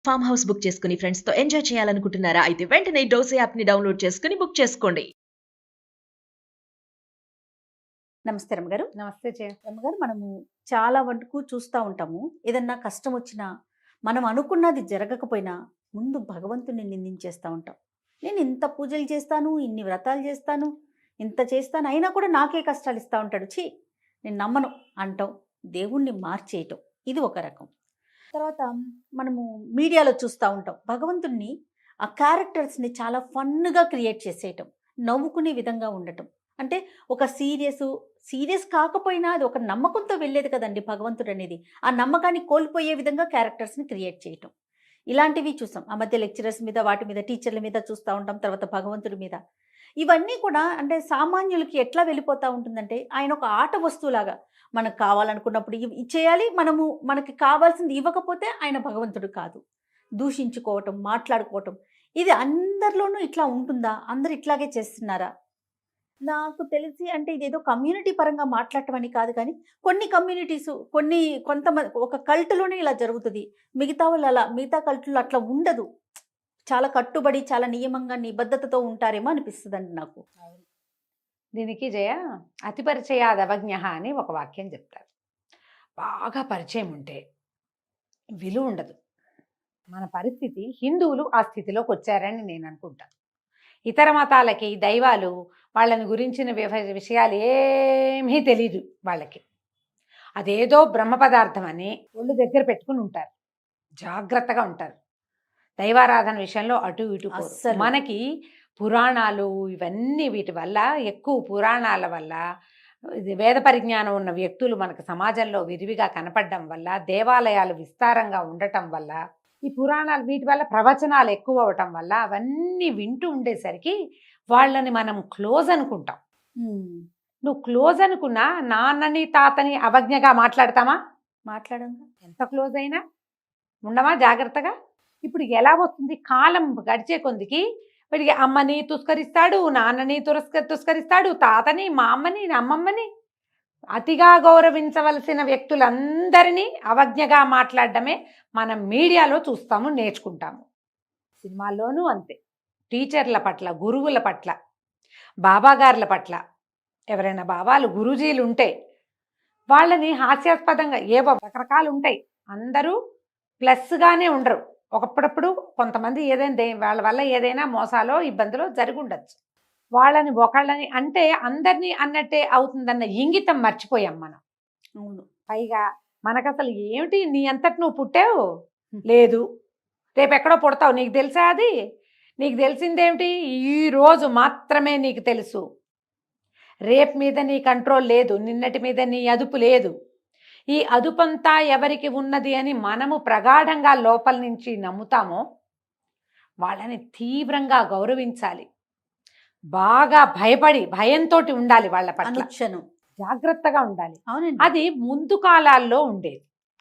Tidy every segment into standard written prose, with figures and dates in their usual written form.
Farm house book చేసుకుని friends తో enjoy చేయాలనుకుంటున్నారా? అయితే వెంటనే డోసే యాప్ ని డౌన్లోడ్ చేసుకుని బుక్ చేసుకోండి. నమస్తే రమ్మగారు. నమస్తే రమ్మగారు, మనము చాలా వరకు చూస్తూ ఉంటాము. ఏదన్నా కష్టం వచ్చినా, మనం అనుకున్నది జరగకపోయినా ముందు భగవంతుని నిందించేస్తూ ఉంటాం. నేను ఇంత పూజలు చేస్తాను, ఇన్ని వ్రతాలు చేస్తాను, ఇంత చేస్తాను, అయినా కూడా నాకే కష్టాలు ఇస్తూ ఉంటాడు, ఛీ నేను నమ్మను అంటాం. దేవుణ్ణి మార్చేయటం ఇది ఒక రకం. తర్వాత మనము మీడియాలో చూస్తూ ఉంటాం, భగవంతుణ్ణి ఆ క్యారెక్టర్స్ని చాలా ఫన్గా క్రియేట్ చేసేయటం, నవ్వుకునే విధంగా ఉండటం. అంటే ఒక సీరియస్ కాకపోయినా అది ఒక నమ్మకంతో వెళ్ళేది కదండి భగవంతుడు అనేది. ఆ నమ్మకాన్ని కోల్పోయే విధంగా క్యారెక్టర్స్ని క్రియేట్ చేయటం, ఇలాంటివి చూసాం. ఆ మధ్య లెక్చరర్స్ మీద, వాటి మీద, టీచర్ల మీద చూస్తూ ఉంటాం, తర్వాత భగవంతుడి మీద. ఇవన్నీ కూడా అంటే సామాన్యులకి ఎట్లా వెళ్ళిపోతూ ఉంటుందంటే, ఆయన ఒక ఆట వస్తువులాగా మనకు కావాలనుకున్నప్పుడు ఇచ్చేయాలి, మనకి కావాల్సింది ఇవ్వకపోతే ఆయన భగవంతుడు కాదు. దూషించుకోవటం, మాట్లాడుకోవటం, ఇది అందరిలోనూ ఇట్లా ఉంటుందా? అందరు ఇట్లాగే చేస్తున్నారా? నాకు తెలిసి అంటే ఇదేదో కమ్యూనిటీ పరంగా మాట్లాడటం అని కాదు, కానీ కొన్ని కమ్యూనిటీస్, కొంతమంది ఒక కల్ట్లోనే ఇలా జరుగుతుంది. మిగతా కల్టులో అట్లా ఉండదు. చాలా కట్టుబడి, చాలా నియమంగా, నిబద్ధతతో ఉంటారేమో అనిపిస్తుందండి నాకు. దీనికి జయ అతి పరిచయాద్ అవజ్ఞ అని ఒక వాక్యం చెప్తారు. బాగా పరిచయం ఉంటే విలువ ఉండదు. మన పరిస్థితి, హిందువులు ఆ స్థితిలోకి వచ్చారని నేను అనుకుంటాను. ఇతర మతాలకి దైవాలు వాళ్ళని గురించిన విషయాలు ఏమీ తెలీదు వాళ్ళకి. అదేదో బ్రహ్మ పదార్థం అని ఒళ్ళు దగ్గర పెట్టుకుని ఉంటారు, జాగ్రత్తగా ఉంటారు. దైవారాధన విషయంలో అటు ఇటు పోరు. మనకి పురాణాలు ఇవన్నీ, వీటి వల్ల, ఎక్కువ పురాణాల వల్ల, వేద పరిజ్ఞానం ఉన్న వ్యక్తులు మనకు సమాజంలో విరివిగా కనపడడం వల్ల, దేవాలయాలు విస్తారంగా ఉండటం వల్ల, ఈ పురాణాలు వీటి వల్ల ప్రవచనాలు ఎక్కువ అవటం వల్ల, అవన్నీ వింటూ ఉండేసరికి వాళ్ళని మనం క్లోజ్ అనుకుంటాం. నువ్వు క్లోజ్ అనుకున్నా నాన్నని తాతని అవజ్ఞగా మాట్లాడతామా? మాట్లాడంగా. ఎంత క్లోజ్ అయినా ఉండమా జాగ్రత్తగా? ఇప్పుడు ఎలా వస్తుంది, కాలం గడిచే కొందికి వీడికి అమ్మని తుస్కరిస్తాడు, నాన్నని తుస్కరిస్తాడు, తాతని, మా అమ్మని, అమ్మమ్మని. అతిగా గౌరవించవలసిన వ్యక్తులందరినీ అవజ్ఞగా మాట్లాడడమే మనం మీడియాలో చూస్తాము, నేర్చుకుంటాము. సినిమాల్లోనూ అంతే. టీచర్ల పట్ల, గురువుల పట్ల, బాబాగారుల పట్ల, ఎవరైనా బాబాలు, గురూజీలు ఉంటే వాళ్ళని హాస్యాస్పదంగా ఏవో రకరకాలు ఉంటాయి. అందరూ ప్లస్గానే ఉండరు. ఒకప్పుడప్పుడు కొంతమంది ఏదైనా వాళ్ళ వల్ల ఏదైనా మోసాలో ఇబ్బందులో జరిగి ఉండొచ్చు. వాళ్ళని ఒకళ్ళని అంటే అందరినీ అన్నట్టే అవుతుందన్న ఇంగితం మర్చిపోయాం మనం. అవును. పైగా మనకు అసలు ఏమిటి, నీ అంతటి నువ్వు పుట్టావు లేదు, రేపు ఎక్కడో పుడతావు, నీకు తెలుసా? అది నీకు తెలిసిందేమిటి? ఈరోజు మాత్రమే నీకు తెలుసు. రేపు మీద నీ కంట్రోల్ లేదు, నిన్నటి మీద నీ అదుపు లేదు. ఈ అదుపంతా ఎవరికి ఉన్నది అని మనము ప్రగాఢంగా లోపల నుంచి నమ్ముతామో వాళ్ళని తీవ్రంగా గౌరవించాలి. బాగా భయపడి, భయంతో ఉండాలి వాళ్ళ పట్ల, జాగ్రత్తగా ఉండాలి. అది ముందు కాలాల్లో ఉండేది.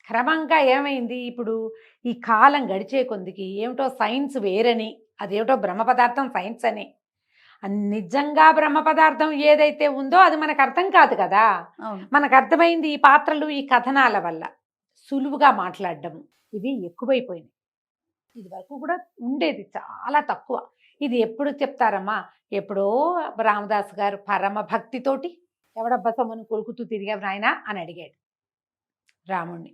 క్రమంగా ఏమైంది, ఇప్పుడు ఈ కాలం గడిచే కొందికి ఏమిటో సైన్స్ వేరని, అదేమిటో బ్రహ్మ పదార్థం సైన్స్ అని, నిజంగా బ్రహ్మ పదార్థం ఏదైతే ఉందో అది మనకు అర్థం కాదు కదా. మనకు అర్థమైంది ఈ పాత్రలు, ఈ కథనాల వల్ల. సులువుగా మాట్లాడడం ఇవి ఎక్కువైపోయినాయి. ఇది వరకు కూడా ఉండేది చాలా తక్కువ. ఇది ఎప్పుడు చెప్తారమ్మా, ఎప్పుడో రామదాస్ గారు పరమ భక్తితోటి ఎవడబ్బా సొమ్మను కొలుకుతూ తిరిగావు నాయన అని అడిగాడు రాముణ్ణి.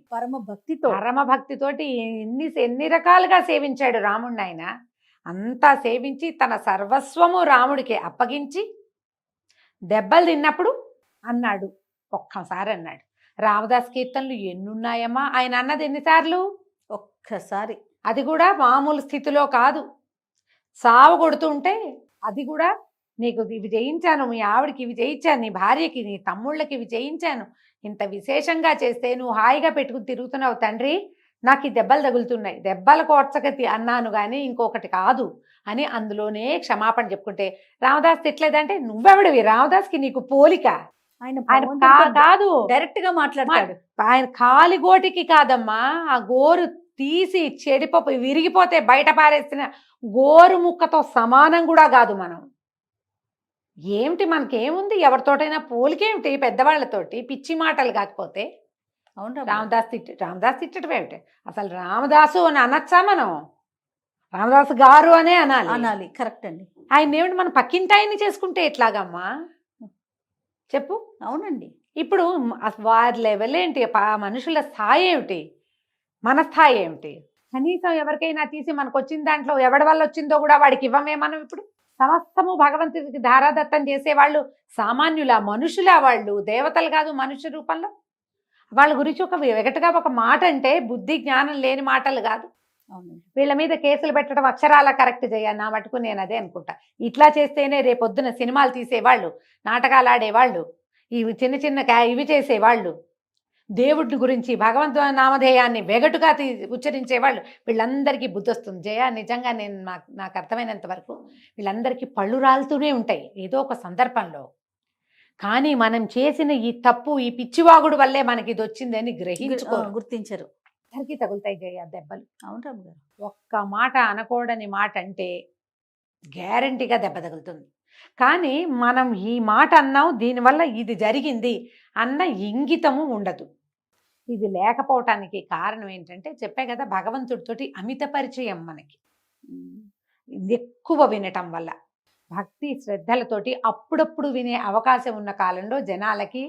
పరమ భక్తితోటి ఎన్ని రకాలుగా సేవించాడు రాముణ్ణి. ఆయన అంతా సేవించి తన సర్వస్వము రాముడికి అప్పగించి దెబ్బలు తిన్నప్పుడు అన్నాడు, ఒక్కసారి అన్నాడు. రామదాస్ కీర్తనలు ఎన్నున్నాయమ్మా, ఆయన అన్నది ఎన్నిసార్లు? ఒక్కసారి. అది కూడా మామూలు స్థితిలో కాదు, సావు కొడుతుంటే అది కూడా నీకు ఇవి చేయించాను, మీ ఆవిడికి ఇవి చేయించాను, నీ భార్యకి, నీ తమ్ముళ్ళకి ఇవి చేయించాను, ఇంత విశేషంగా చేస్తే నువ్వు హాయిగా పెట్టుకుని తిరుగుతున్నావు తండ్రి, నాకు ఈ దెబ్బలు తగులుతున్నాయి, దెబ్బల కోర్చకతి అన్నాను కానీ ఇంకొకటి కాదు అని అందులోనే క్షమాపణ చెప్పుకుంటే రామదాస్ తిట్లేదంటే నువ్వెవడివి, రామదాస్కి నీకు పోలిక. ఆయన కాదు, డైరెక్ట్ గా మాట్లాడతాడు. ఆయన కాలిగోటికి కాదమ్మా, ఆ గోరు తీసి చెడిపోయి విరిగిపోతే బయట పారేసిన గోరు ముక్కతో సమానం కూడా కాదు మనం. ఏమిటి మనకేముంది, ఎవరితోటైనా పోలికేమిటి, పెద్దవాళ్లతోటి పిచ్చి మాటలు కాకపోతే. అవును రాము గారు. రామదాస్ తిట్టడం ఏమిటి? అసలు రామదాసు అని అనొచ్చా మనం? రామదాసు గారు అనే అనాలి. అనాలి, కరెక్ట్ అండి. ఆయన ఏమిటి మనం పక్కింటాయన్ని చేసుకుంటే ఎట్లాగమ్మా చెప్పు? అవునండి. ఇప్పుడు వారి లెవెల్ ఏంటి? మనుషుల స్థాయి ఏమిటి? మన స్థాయి ఏమిటి? కనీసం ఎవరికైనా తీసి మనకు వచ్చిన దాంట్లో ఎవడి వల్ల వచ్చిందో కూడా వాడికి ఇవ్వమే మనం ఇప్పుడు. సమస్తము భగవంతుడికి ధారాదత్తం చేసేవాళ్ళు సామాన్యుల మనుషుల, వాళ్ళు దేవతలు కాదు మనుష్య రూపంలో. వాళ్ళ గురించి ఒక వెగటగా ఒక మాట అంటే బుద్ధి జ్ఞానం లేని మాటలు కాదు. అవునండి. వీళ్ళ మీద కేసులు పెట్టడం అక్షరాల కరెక్ట్ చేయాలి. నా మటుకు నేను అదే అనుకుంటా. ఇట్లా చేస్తేనే రేపొద్దున సినిమాలు తీసేవాళ్ళు, నాటకాలు ఆడేవాళ్ళు, ఇవి చిన్న చిన్న ఇవి చేసేవాళ్ళు, దేవుడి గురించి భగవంతు నామధేయాన్ని వెగటుగా ఉచ్చరించేవాళ్ళు, వీళ్ళందరికీ బుద్ధి వస్తుంది. జయ, నిజంగా నేను నాకు అర్థమైనంత వరకు వీళ్ళందరికీ పళ్ళు రాలుతూనే ఉంటాయి ఏదో ఒక సందర్భంలో. కానీ మనం చేసిన ఈ తప్పు, ఈ పిచ్చివాగుడు వల్లే మనకి ఇది వచ్చిందని గుర్తించరు. అందరికీ తగులుతాయి జయ దెబ్బలు. అవును రాము గారు. ఒక్క మాట అనకూడని మాట అంటే గ్యారంటీగా దెబ్బ తగులుతుంది. కానీ మనం ఈ మాట అన్నాం, దీనివల్ల ఇది జరిగింది అన్న ఇంగితము ఉండదు. ఇది లేకపోవటానికి కారణం ఏంటంటే చెప్పే కదా, భగవంతుడితోటి అమిత పరిచయం మనకి ఎక్కువ వినటం వల్ల. భక్తి శ్రద్ధలతోటి అప్పుడప్పుడు వినే అవకాశం ఉన్న కాలంలో జనాలకి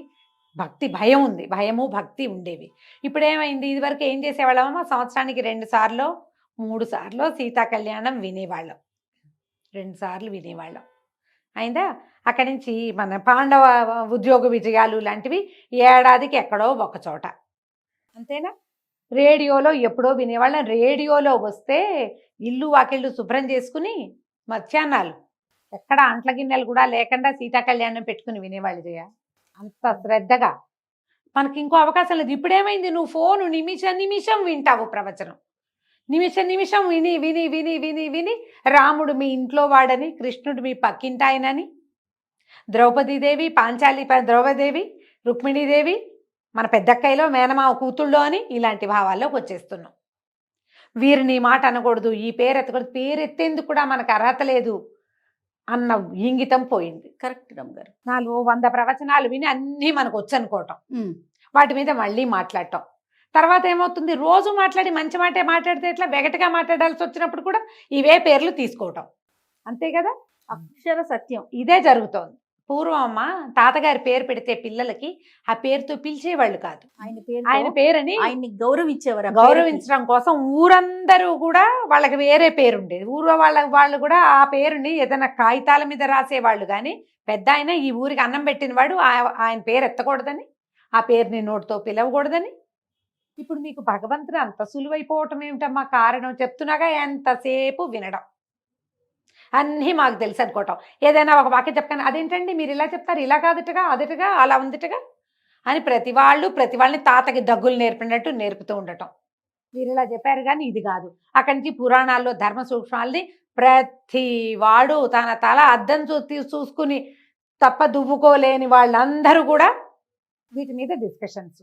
భక్తి భయం ఉంది, భయము భక్తి ఉండేవి. ఇప్పుడు ఏమైంది? ఇదివరకు ఏం చేసేవాళ్ళమో సంవత్సరానికి 2 సార్లు 3 సార్లు సీతా కళ్యాణం వినేవాళ్ళం, 2 సార్లు వినేవాళ్ళం అయిందా. అక్కడి నుంచి మన పాండవ ఉద్యోగ విజయాలు లాంటివి ఏడాదికి ఎక్కడో ఒక చోట, అంతేనా. రేడియోలో ఎప్పుడో వినేవాళ్ళం. రేడియోలో వస్తే ఇల్లు వాకిళ్ళు శుభ్రం చేసుకుని మధ్యాహ్నాలు ఎక్కడ అంట్ల గిన్నెలు కూడా లేకుండా సీతా కళ్యాణం పెట్టుకుని వినేవాళ్ళు జయ. అంత శ్రద్ధగా మనకి ఇంకో అవకాశం లేదు. ఇప్పుడేమైంది? నువ్వు ఫోను నిమిషం వింటావు ప్రవచనం, నిమిషం విని విని విని విని విని రాముడు మీ ఇంట్లో వాడని, కృష్ణుడు మీ పక్కింటాయనని, ద్రౌపదీదేవి ద్రౌపదేవి రుక్మిణీదేవి మన పెద్దక్కయ్యలో మేనమావ కూతుళ్ళో అని ఇలాంటి భావాల్లోకి వచ్చేస్తున్నాం. వీరిని మాట అనకూడదు, ఈ పేరు ఎత్తకూడదు, పేరు ఎత్తేందుకు కూడా మనకు అర్హత లేదు అన్న ఇంగితం పోయింది. కరెక్ట్ రాము గారు. 400 ప్రవచనాలు విని అన్నీ మనకు వచ్చు అనుకోవటం, వాటి మీద మళ్ళీ మాట్లాడటం. తర్వాత ఏమవుతుంది? రోజు మాట్లాడి మంచి మాటే మాట్లాడితే ఎట్లా, వెగటగా మాట్లాడాల్సి వచ్చినప్పుడు కూడా ఇవే పేర్లు తీసుకోవటం, అంతే కదా. అక్షర సత్యం. ఇదే జరుగుతోంది. పూర్వం అమ్మ తాతగారి పేరు పెడితే పిల్లలకి ఆ పేరుతో పిలిచేవాళ్ళు కాదు, ఆయన పేరుని ఆయన్ని గౌరవించేవారు. గౌరవించడం కోసం ఊరందరూ కూడా వాళ్ళకి వేరే పేరు ఉండేది. ఊరు వాళ్ళు కూడా ఆ పేరుని ఏదైనా కాగితాల మీద రాసేవాళ్ళు. కానీ పెద్ద ఆయన ఈ ఊరికి అన్నం పెట్టిన వాడు ఆయన పేరు ఎత్తకూడదని, ఆ పేరుని నోటితో పిలవకూడదని. ఇప్పుడు మీకు భగవంతుడు అంత సులువైపోవటం ఏమిటమ్మా కారణం? చెప్తున్నాగా, ఎంతసేపు వినడం, అన్నీ మాకు తెలుసు అనుకోవటం. ఏదైనా ఒక వాక్యం చెప్పాను, అదేంటండి మీరు ఇలా చెప్తారు, ఇలా కాదుటగా, అదటగా, అలా ఉందిటగా అని ప్రతి వాళ్ళని తాతకి దగ్గులు నేర్పినట్టు నేర్పుతూ ఉండటం. మీరు ఇలా చెప్పారు కానీ ఇది కాదు. అక్కడి నుంచి పురాణాల్లో ధర్మ సూక్ష్మాలని ప్రతి వాడు తన తల అద్దం చూసుకుని తప్ప దువ్వుకోలేని వాళ్ళందరూ కూడా వీటి మీద డిస్కషన్స్,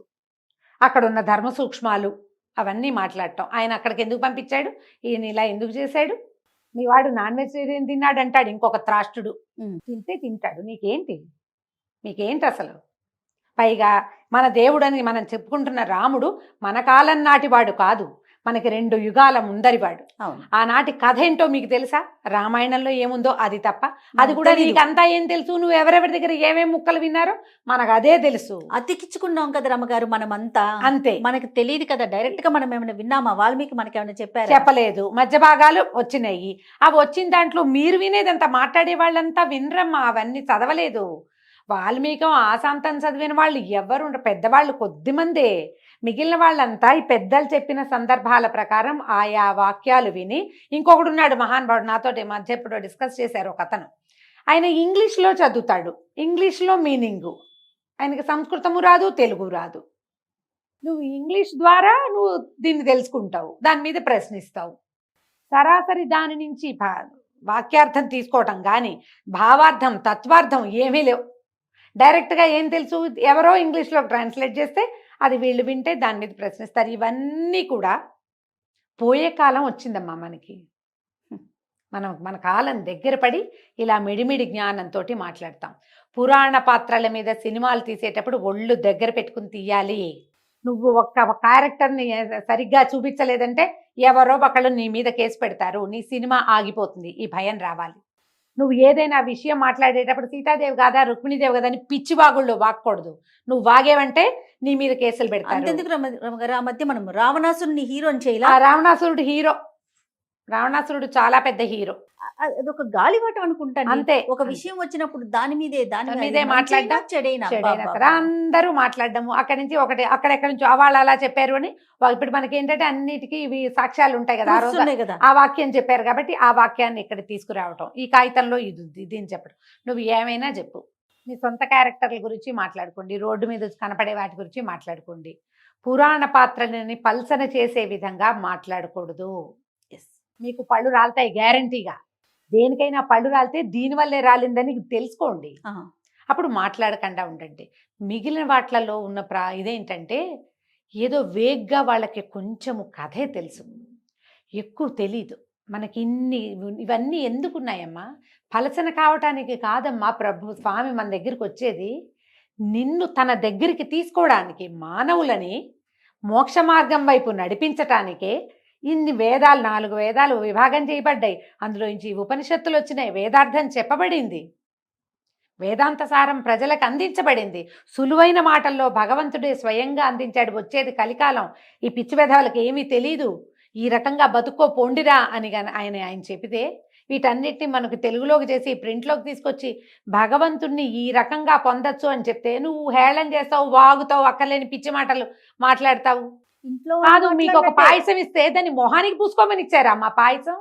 అక్కడ ఉన్న ధర్మ సూక్ష్మాలు అవన్నీ మాట్లాడటం. ఆయన అక్కడికి ఎందుకు పంపించాడు, ఈయన ఇలా ఎందుకు చేశాడు, మీ వాడు నాన్ వెజిటేరియన్ తిన్నాడు అంటాడు ఇంకొక త్రాష్టుడు, తింటే తింటాడు, మీకేంటి అసలు. పైగా మన దేవుడని మనం చెప్పుకుంటున్న రాముడు మన కాలం నాటివాడు కాదు, మనకి 2 యుగాల ముందరివాడు. ఆనాటి కథ ఏంటో మీకు తెలుసా? రామాయణంలో ఏముందో అది తప్ప, అది కూడా నీకు అంతా ఏం తెలుసు? నువ్వు ఎవరెవరి దగ్గర ఏమేమి ముక్కలు విన్నారో మనకు అదే తెలుసు. అతికించుకున్నాం కదా రమ్మగారు మనమంతా, అంతే. మనకు తెలియదు కదా, డైరెక్ట్ గా మనం ఏమైనా విన్నామా? వాల్మీకి మనకి ఏమైనా చెప్పారు? చెప్పలేదు. మధ్య భాగాలు వచ్చినాయి. అవి వచ్చిన దాంట్లో మీరు వినేదంతా మాట్లాడే వాళ్ళంతా వినరమ్మా, అవన్నీ చదవలేదు. వాల్మీకి ఆశాంతం చదివిన వాళ్ళు ఎవరు? పెద్దవాళ్ళు కొద్దిమందే. మిగిలిన వాళ్ళంతా ఈ పెద్దలు చెప్పిన సందర్భాల ప్రకారం ఆయా వాక్యాలు విని, ఇంకొకడు ఉన్నాడు మహానుభావుడు, నాతోటి మధ్య ఎప్పుడో డిస్కస్ చేశారు ఒక అతను. ఆయన ఇంగ్లీష్లో చదువుతాడు, ఇంగ్లీష్లో మీనింగు, ఆయనకి సంస్కృతము రాదు, తెలుగు రాదు. నువ్వు ఇంగ్లీష్ ద్వారా నువ్వు దీన్ని తెలుసుకుంటావు, దాని మీద ప్రశ్నిస్తావు. సరాసరి దాని నుంచి వాక్యార్థం తీసుకోవటం కానీ భావార్థం తత్వార్థం ఏమీ లేవు. డైరెక్ట్గా ఏం తెలుసు? ఎవరో ఇంగ్లీష్లో ట్రాన్స్లేట్ చేస్తే అది వీళ్ళు వింటే దాని మీద ప్రశ్నిస్తారు. ఇవన్నీ కూడా పోయే కాలం వచ్చిందమ్మా మనకి. మన కాలం దగ్గర పడి ఇలా మిడిమిడి జ్ఞానంతో మాట్లాడతాం. పురాణ పాత్రల మీద సినిమాలు తీసేటప్పుడు ఒళ్ళు దగ్గర పెట్టుకుని తీయాలి. నువ్వు ఒక్క క్యారెక్టర్ని సరిగ్గా చూపించలేదంటే ఎవరో ఒకళ్ళు నీ మీద కేసు పెడతారు, నీ సినిమా ఆగిపోతుంది. ఈ భయం రావాలి. నువ్వు ఏదైనా విషయం మాట్లాడేటప్పుడు సీతాదేవి కాదా రుక్మిణీదేవి కదా అని పిచ్చి వాగుళ్ళు వాగకూడదు. నువ్వు వాగేవంటే నీ మీద కేసులు పెడతారు. అంతెందుకు రమగారు, ఆ మధ్య మనం రావణాసురుని హీరోని చేయాల. ఆ రావణాసురుడు హీరో, రావణాసురుడు చాలా పెద్ద హీరో. అదొక గాలివాటం అనుకుంటాను. అంతే. ఒక విషయం వచ్చినప్పుడు దాని మీదే మాట్లాడడం, చెడైనా అందరూ మాట్లాడడము. అక్కడి నుంచి ఒకటి అక్కడెక్కడి నుంచి వాళ్ళు అలా చెప్పారు అని. ఇప్పుడు మనకి ఏంటంటే అన్నిటికీ ఇవి సాక్ష్యాలు ఉంటాయి కదా, ఆ రోజు కదా ఆ వాక్యం చెప్పారు కాబట్టి ఆ వాక్యాన్ని ఇక్కడ తీసుకురావటం, ఈ కాగితంలో ఇది ఉంది, దీన్ని చెప్పడం. నువ్వు ఏమైనా చెప్పు, మీ సొంత క్యారెక్టర్ల గురించి మాట్లాడుకోండి, రోడ్డు మీద కనపడే వాటి గురించి మాట్లాడుకోండి. పురాణ పాత్రలని పల్సన చేసే విధంగా మాట్లాడకూడదు. మీకు పళ్ళు రాలుతాయి గ్యారంటీగా. దేనికైనా పళ్ళు రాలితే దీనివల్లే రాలిందని తెలుసుకోండి, అప్పుడు మాట్లాడకుండా ఉండండి. మిగిలిన వాటిలలో ఉన్న ఇదేంటంటే ఏదో వేగ్గా వాళ్ళకి కొంచెము కథే తెలుసు, ఎక్కువ తెలీదు. మనకి ఇవన్నీ ఎందుకున్నాయమ్మా? పలసన కావటానికి కాదమ్మా ప్రభు స్వామి మన దగ్గరికి వచ్చేది. నిన్ను తన దగ్గరికి తీసుకోవడానికి, మానవులని మోక్ష మార్గం వైపు నడిపించటానికే ఇన్ని వేదాలు, 4 వేదాలు విభాగం చేయబడ్డాయి. అందులో నుంచి ఉపనిషత్తులు వచ్చినాయి, వేదార్థం చెప్పబడింది, వేదాంత సారం ప్రజలకు అందించబడింది. సులువైన మాటల్లో భగవంతుడే స్వయంగా అందించాడు. వచ్చేది కలికాలం, ఈ పిచ్చి వేదాలకు ఏమీ తెలీదు, ఈ రకంగా బతుక్కో పొండిరా అని ఆయన చెప్పితే వీటన్నిటిని మనకు తెలుగులోకి చేసి ప్రింట్లోకి తీసుకొచ్చి భగవంతుణ్ణి ఈ రకంగా పొందొచ్చు అని చెప్తే నువ్వు హేళన చేస్తావు, వాగుతావు, అక్కర్లేని పిచ్చి మాటలు మాట్లాడతావు. ఇంట్లో కాదు, మీకు ఒక పాయసం ఇస్తే దాన్ని మొహానికి పూసుకోమని ఇచ్చారా మా పాయసం?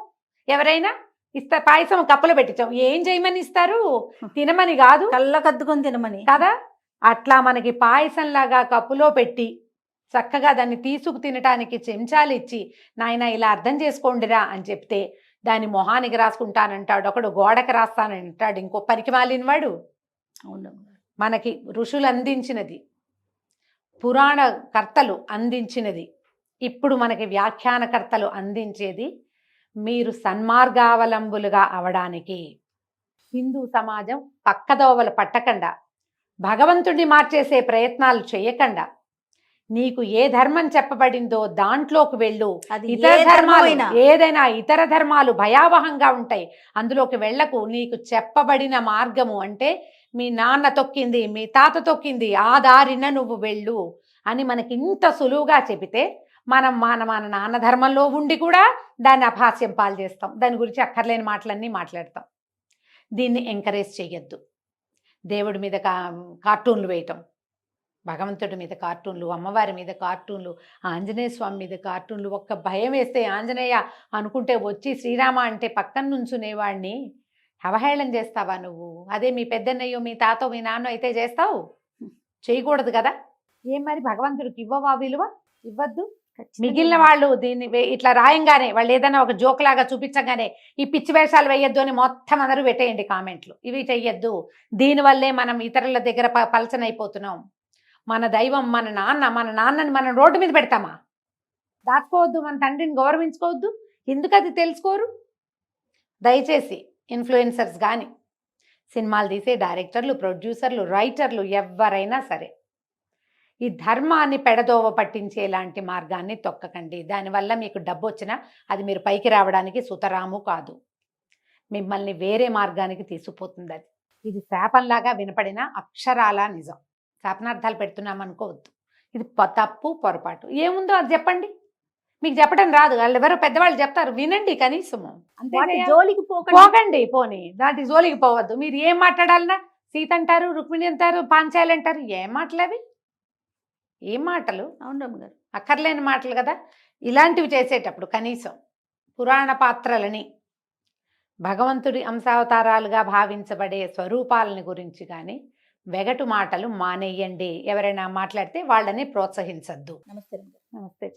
ఎవరైనా ఇస్తా పాయసం కప్పులో పెట్టించాం, ఏం చేయమని ఇస్తారు? తినమని కాదు, కళ్ళకద్దుకొని తినమని కదా. అట్లా మనకి పాయసంలాగా కప్పులో పెట్టి చక్కగా దాన్ని తీసుకు తినటానికి చెంచాలు ఇచ్చి నాయన ఇలా అర్థం చేసుకోండిరా అని చెప్తే దాన్ని మొహానికి రాసుకుంటానంటాడు ఒకడు, గోడకి రాస్తానంటాడు ఇంకో పనికి మాలినవాడు. అవును, మనకి ఋషులు అందించినది, పురాణ కర్తలు అందించినది, ఇప్పుడు మనకి వ్యాఖ్యానకర్తలు అందించేది మీరు సన్మార్గావలంబులుగా అవడానికి. హిందూ సమాజం పక్కదోవలు పట్టకుండా, భగవంతుడిని మార్చేసే ప్రయత్నాలు చేయకుండా, నీకు ఏ ధర్మం చెప్పబడిందో దాంట్లోకి వెళ్ళు. ఇతర ధర్మాలు ఏదైనా ఇతర ధర్మాలు భయావహంగా ఉంటాయి, అందులోకి వెళ్ళకు. నీకు చెప్పబడిన మార్గము అంటే మీ నాన్న తొక్కింది, మీ తాత తొక్కింది, ఆ దారిన నువ్వు వెళ్ళు అని మనకి ఇంత సులువుగా చెబితే మనం మన నాన్న ధర్మంలో ఉండి కూడా దాన్ని అపహాస్యం పాలు చేస్తాం, దాని గురించి అక్కర్లేని మాటలన్నీ మాట్లాడతాం. దీన్ని ఎంకరేజ్ చేయొద్దు. దేవుడి మీద కార్టూన్లు వేయటం, భగవంతుడి మీద కార్టూన్లు, అమ్మవారి మీద కార్టూన్లు, ఆంజనేయ స్వామి మీద కార్టూన్లు. ఒక్క భయం వేస్తే ఆంజనేయ అనుకుంటే వచ్చి శ్రీరామ అంటే పక్కన నుంచునేవాడిని అవహేళన చేస్తావా నువ్వు? అదే మీ పెద్దన్నయ్యో, మీ తాతో, మీ నాన్న అయితే చేస్తావు? చేయకూడదు కదా. ఏం మరి భగవంతుడికి ఇవ్వవా విలువ? ఇవ్వద్దు. మిగిలిన వాళ్ళు దీన్ని ఇట్లా రాయంగానే, వాళ్ళు ఏదైనా ఒక జోక్ లాగా చూపించగానే ఈ పిచ్చి వేషాలు వేయొద్దు అని మొత్తం అందరూ పెట్టేయండి కామెంట్లు. ఇవి చెయ్యొద్దు, దీనివల్లే మనం ఇతరుల దగ్గర పలచనైపోతున్నాం. మన దైవం మన నాన్నని మనం రోడ్డు మీద పెడతామా? దాచుకోవద్దు, మన తండ్రిని గౌరవించుకోవద్దు. ఎందుకు అది తెలుసుకోరు? దయచేసి ఇన్ఫ్లుయెన్సర్స్ కానీ, సినిమాలు తీసే డైరెక్టర్లు, ప్రొడ్యూసర్లు, రైటర్లు ఎవరైనా సరే ఈ ధర్మాన్ని పెడదోవ పట్టించేలాంటి మార్గాన్ని తొక్కకండి. దానివల్ల మీకు డబ్బు వచ్చినా అది మీరు పైకి రావడానికి సుతరాము కాదు, మిమ్మల్ని వేరే మార్గానికి తీసుకుపోతుంది. ఇది శాపంలాగా వినపడిన అక్షరాల నిజం. శాపనార్థాలు పెడుతున్నాం అనుకోవద్దు. ఇది తప్పు, పొరపాటు. ఏముందో అది చెప్పండి. మీకు చెప్పడం రాదు, వాళ్ళు ఎవరో పెద్దవాళ్ళు చెప్తారు, వినండి కనీసము. అంతే, జోలికి పోకండి. పోనీ దాంటి జోలికి పోవద్దు. మీరు ఏం మాట్లాడాలన్నా సీత అంటారు, రుక్మిణి అంటారు, పాంచాలి అంటారు. ఏం మాటలు అవి? ఏం మాటలు? అవునమ్మ గారు, అక్కర్లేని మాటలు కదా. ఇలాంటివి చేసేటప్పుడు కనీసం పురాణ పాత్రలని, భగవంతుడి అంశావతారాలుగా భావించబడే స్వరూపాలని గురించి కానీ వెగటు మాటలు మానేయండి. ఎవరైనా మాట్లాడితే వాళ్ళని ప్రోత్సహించద్దు. నమస్తే. నమస్తే.